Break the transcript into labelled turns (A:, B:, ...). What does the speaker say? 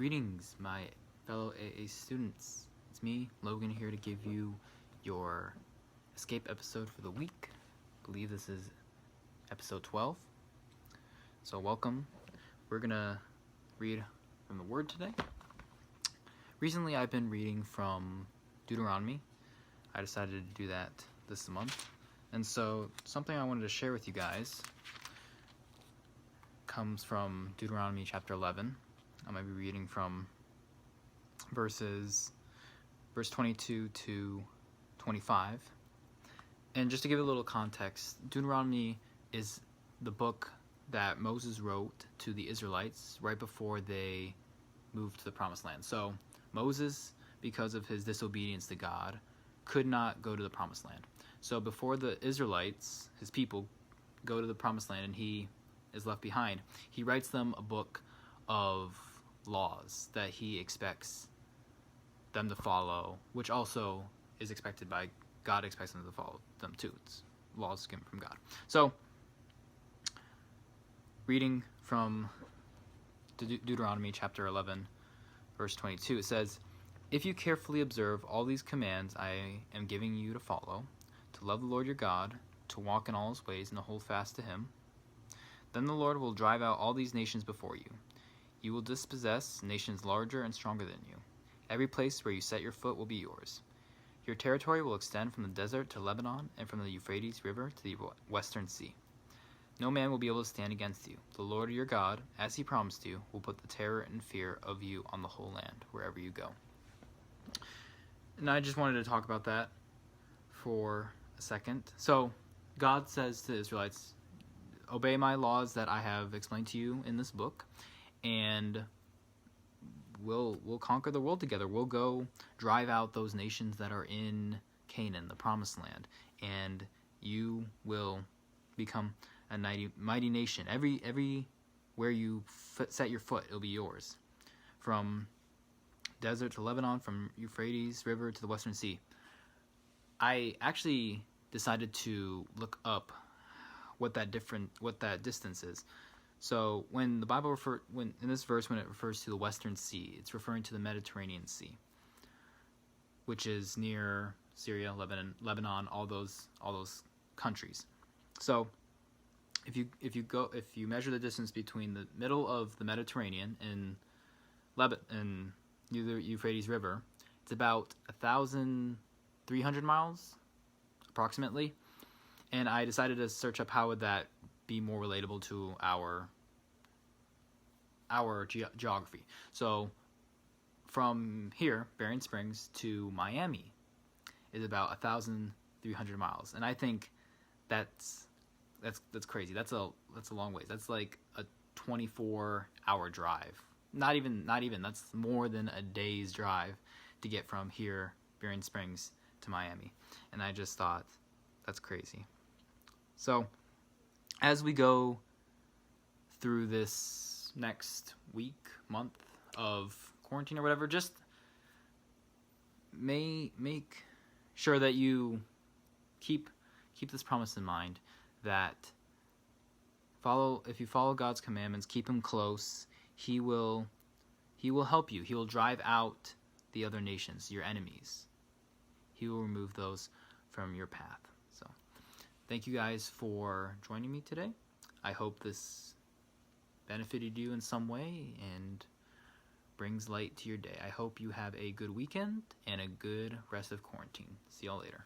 A: Greetings, my fellow AA students. It's me, Logan, here to give you your escape episode for the week. I believe this is episode 12. So welcome. We're gonna read from the Word today. Recently, I've been reading from Deuteronomy. I decided to do that this month. And so something I wanted to share with you guys comes from Deuteronomy chapter 11. I'm going to be reading from verse 22 to 25. And just to give a little context, Deuteronomy is the book that Moses wrote to the Israelites right before they moved to the Promised Land. So Moses, because of his disobedience to God, could not go to the Promised Land. So before the Israelites, his people, go to the Promised Land and he is left behind, he writes them a book of laws that he expects them to follow, which also is expected by God, expects them to follow them too. It's laws given from God. So, reading from Deuteronomy chapter 11, verse 22, it says, "If you carefully observe all these commands I am giving you to follow, to love the Lord your God, to walk in all his ways, and to hold fast to him, then the Lord will drive out all these nations before you. You will dispossess nations larger and stronger than you. Every place where you set your foot will be yours. Your territory will extend from the desert to Lebanon and from the Euphrates River to the western sea. No man will be able to stand against you. The Lord your God, as he promised you, will put the terror and fear of you on the whole land, wherever you go." And I just wanted to talk about that for a second. So, God says to the Israelites, obey my laws that I have explained to you in this book, and we'll conquer the world together. We'll go drive out those nations that are in Canaan, the Promised Land, and you will become a mighty nation. Every where you set your foot, it'll be yours. From desert to Lebanon, from Euphrates River to the western sea. I actually decided to look up what that distance is. So when the Bible in this verse, when it refers to the western sea, it's referring to the Mediterranean Sea, which is near Syria, Lebanon, all those countries. So if you measure the distance between the middle of the Mediterranean and the Euphrates River, it's about 1,300 miles approximately. And I decided to search up how would that be more relatable to our geography. So from here, Berrien Springs to Miami is about 1,300 miles, and I think that's crazy. That's a long ways. That's like a 24-hour drive. Not even. That's more than a day's drive to get from here, Berrien Springs, to Miami. And I just thought, that's crazy. So, as we go through this next week, month of quarantine or whatever, just make sure that you keep this promise in mind, that if you follow God's commandments, keep him close, he will help you. He will drive out the other nations, your enemies. He will remove those from your path. So, thank you guys for joining me today. I hope this benefited you in some way and brings light to your day. I hope you have a good weekend and a good rest of quarantine. See y'all later.